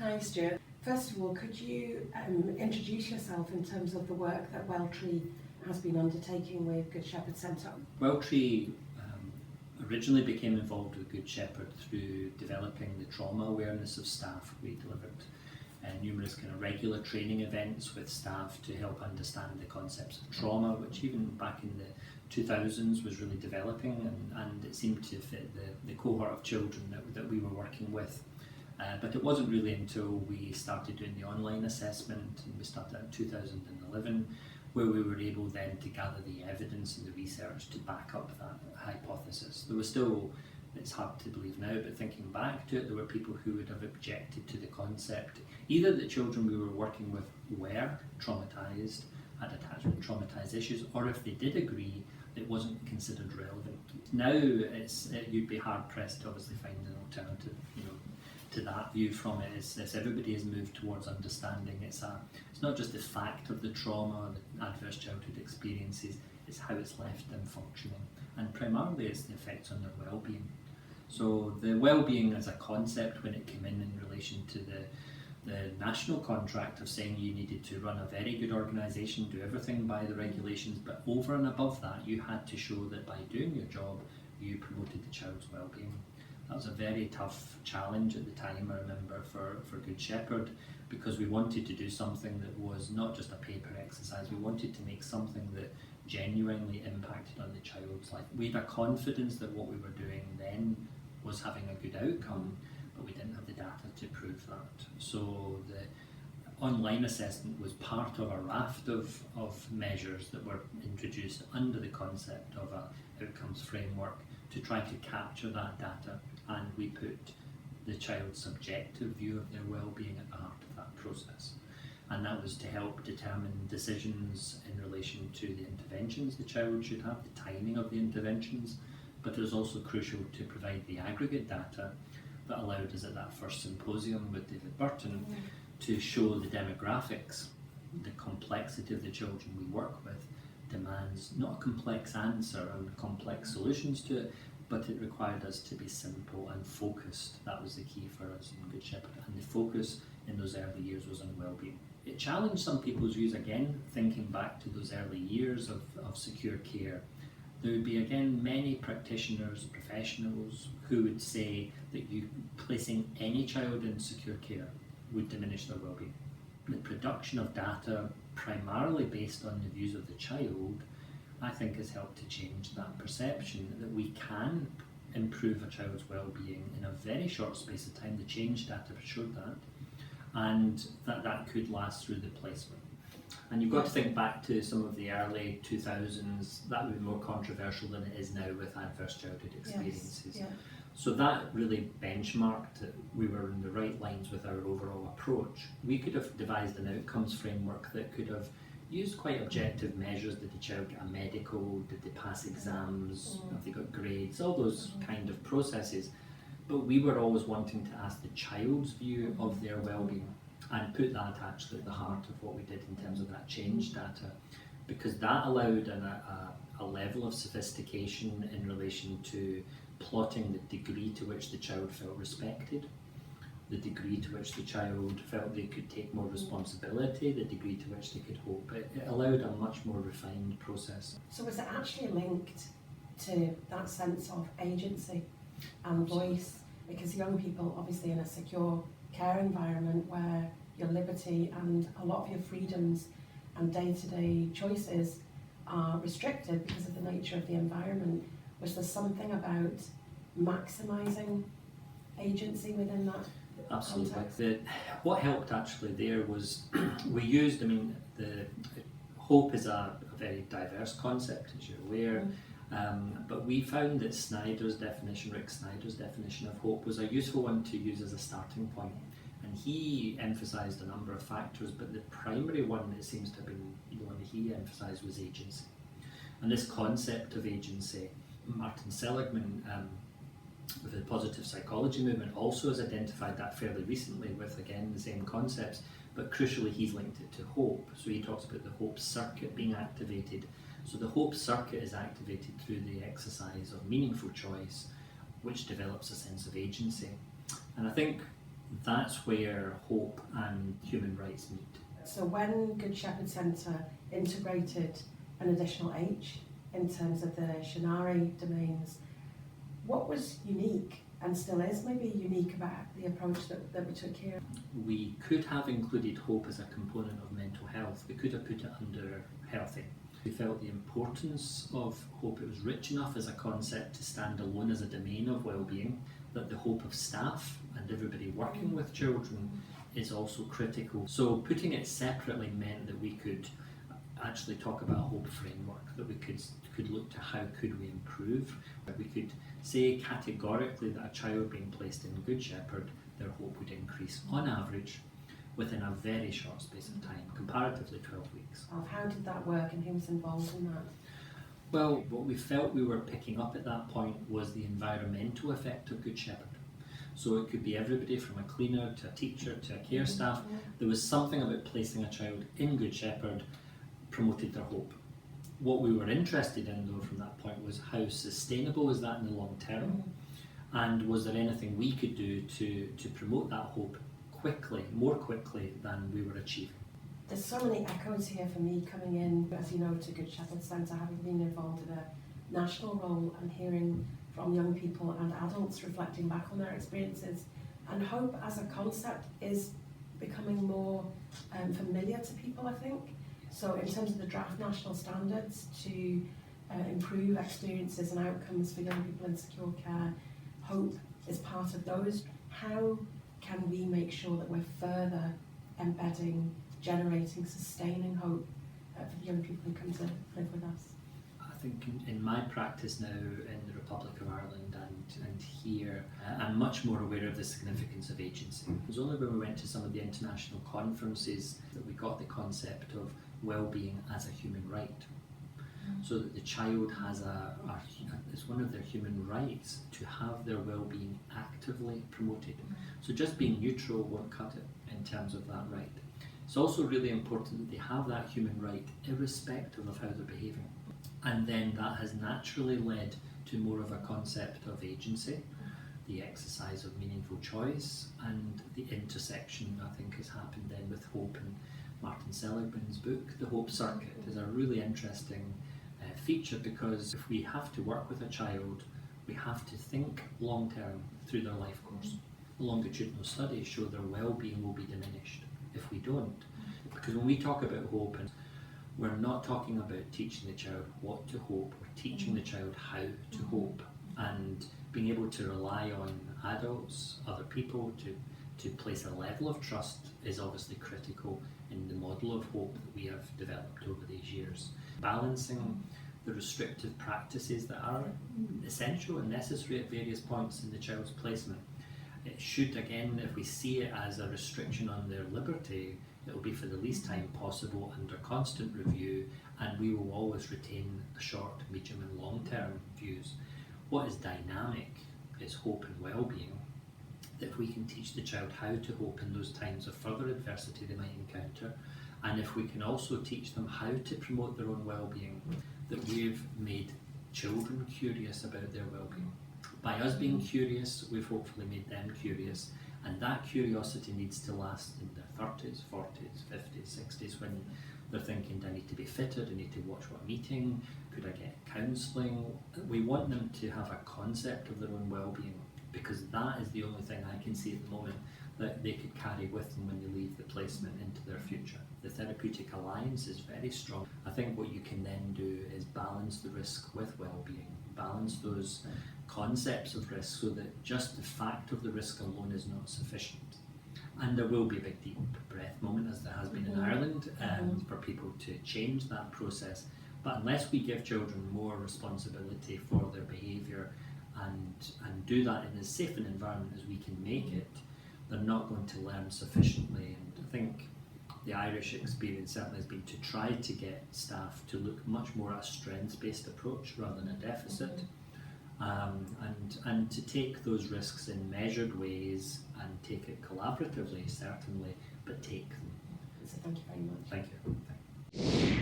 Hi Stuart. First of all, could you introduce yourself in terms of the work that Welltree has been undertaking with Good Shepherd Centre? Welltree originally became involved with Good Shepherd through developing the trauma awareness of staff. We delivered numerous kind of regular training events with staff to help understand the concepts of trauma, which even back in the 2000s was really developing, and it seemed to fit the cohort of children that we were working with. But it wasn't really until we started doing the online assessment, and we started in 2011, where we were able then to gather the evidence and the research to back up that hypothesis. There was still, it's hard to believe now, but thinking back to it, there were people who would have objected to the concept, either that children we were working with were traumatised, had attachment traumatised issues, or if they did agree, it wasn't considered relevant. Now you'd be hard pressed to obviously find an alternative, to that view from it. As everybody has moved towards understanding, it's not just the fact of the trauma, the adverse childhood experiences, it's how it's left them functioning, and primarily it's the effects on their well-being. So the well-being as a concept, when it came in relation to the national contract of saying you needed to run a very good organisation, do everything by the regulations, but over and above that you had to show that by doing your job you promoted the child's well-being. That was a very tough challenge at the time, I remember, for Good Shepherd, because we wanted to do something that was not just a paper exercise. We wanted to make something that genuinely impacted on the child's life. We had a confidence that what we were doing then was having a good outcome, but we didn't have the data to prove that. So the online assessment was part of a raft of measures that were introduced under the concept of an outcomes framework to try to capture that data, and we put the child's subjective view of their well-being at the heart of that process. And that was to help determine decisions in relation to the interventions the child should have, the timing of the interventions, but it was also crucial to provide the aggregate data that allowed us at that first symposium with David Burton to show the demographics. The complexity of the children we work with demands not a complex answer and complex solutions to it, but it required us to be simple and focused. That was the key for us in Good Shepherd, and the focus in those early years was on well-being. It challenged some people's views again, thinking back to those early years of secure care. There would be again many practitioners, professionals who would say that placing any child in secure care would diminish their well-being. The production of data primarily based on the views of the child, I think, has helped to change that perception that we can improve a child's well-being in a very short space of time. The change data showed that, and that could last through the placement. And you've got to think back to some of the early 2000s, that would be more controversial than it is now with adverse childhood experiences. Yes, yeah. So that really benchmarked that we were in the right lines with our overall approach. We could have devised an outcomes framework that could have used quite objective measures. Did the child get a medical? Did they pass exams? Have they got grades? All those kind of processes. But we were always wanting to ask the child's view of their well-being and put that actually at the heart of what we did in terms of that change data, because that allowed a level of sophistication in relation to plotting the degree to which the child felt respected, the degree to which the child felt they could take more responsibility, the degree to which they could hope. It allowed a much more refined process. So was it actually linked to that sense of agency and voice? Because young people, obviously in a secure care environment where your liberty and a lot of your freedoms and day-to-day choices are restricted because of the nature of the environment, was there something about maximising agency within that? Absolutely. What helped actually there was we used, the hope is a very diverse concept, as you're aware, but we found that Rick Snyder's definition of hope was a useful one to use as a starting point. And he emphasised a number of factors, but the primary one that seems to have been the one that he emphasised was agency. And this concept of agency, Martin Seligman, with the positive psychology movement, also has identified that fairly recently with, again, the same concepts, but crucially he's linked it to hope. So he talks about the hope circuit being activated. So the hope circuit is activated through the exercise of meaningful choice, which develops a sense of agency. And I think That's where hope and human rights meet. So when Good Shepherd Centre integrated an additional H in terms of the Shinari domains, what was unique and still is maybe unique about the approach that we took here? We could have included hope as a component of mental health. We could have put it under healthy. We felt the importance of hope. It was rich enough as a concept to stand alone as a domain of well-being, that the hope of staff and everybody working with children is also critical. So putting it separately meant that we could actually talk about a hope framework, that we could look to how could we improve. We could say categorically that a child being placed in Good Shepherd, their hope would increase on average within a very short space of time, comparatively 12 weeks. How did that work and who was involved in that? Well, what we felt we were picking up at that point was the environmental effect of Good Shepherd. So it could be everybody from a cleaner to a teacher to a care staff. There was something about placing a child in Good Shepherd promoted their hope. What we were interested in though from that point was how sustainable is that in the long term, and was there anything we could do to promote that hope quickly, more quickly than we were achieving. There's so many echoes here for me coming in, as you know, to Good Shepherd Centre, having been involved in a national role and hearing from young people and adults reflecting back on their experiences. And hope as a concept is becoming more familiar to people, I think. So in terms of the draft national standards to improve experiences and outcomes for young people in secure care, hope is part of those. How can we make sure that we're further embedding, generating, sustaining hope for the young people who come to live with us? I think in my practice now in the Republic of Ireland and here, I'm much more aware of the significance of agency. It was only when we went to some of the international conferences that we got the concept of well-being as a human right. So that the child has it's one of their human rights to have their well-being actively promoted. So just being neutral won't cut it in terms of that right. It's also really important that they have that human right irrespective of how they're behaving. And then that has naturally led to more of a concept of agency, the exercise of meaningful choice, and the intersection I think has happened then with hope. And Martin Seligman's book, The Hope Circuit, is a really interesting feature, because if we have to work with a child, we have to think long term through their life course. Longitudinal studies show their well-being will be diminished if we don't. Because when we talk about hope, and we're not talking about teaching the child what to hope, we're teaching the child how to hope, and being able to rely on adults, other people to place a level of trust is obviously critical in the model of hope that we have developed over these years. Balancing the restrictive practices that are essential and necessary at various points in the child's placement. It should, again, if we see it as a restriction on their liberty, it will be for the least time possible under constant review, and we will always retain the short, medium and long-term views. What is dynamic is hope and well-being, that if we can teach the child how to hope in those times of further adversity they might encounter, and if we can also teach them how to promote their own well-being, that we've made children curious about their well-being. By us being curious, we've hopefully made them curious, and that curiosity needs to last in their 30s, 40s, 50s, 60s, when they're thinking, do I need to be fitted, do I need to watch what meeting, could I get counselling? We want them to have a concept of their own well-being, because that is the only thing I can see at the moment that they could carry with them when they leave the placement into their future. The therapeutic alliance is very strong. I think what you can then do is balance the risk with well-being, balance those concepts of risk, so that just the fact of the risk alone is not sufficient. And there will be a big deep breath moment, as there has been in Ireland, for people to change that process. But unless we give children more responsibility for their behaviour and do that in as safe an environment as we can make it, they're not going to learn sufficiently. And I think the Irish experience certainly has been to try to get staff to look much more at a strengths-based approach rather than a deficit, and to take those risks in measured ways and take it collaboratively, certainly, but take them. So thank you very much. Thank you.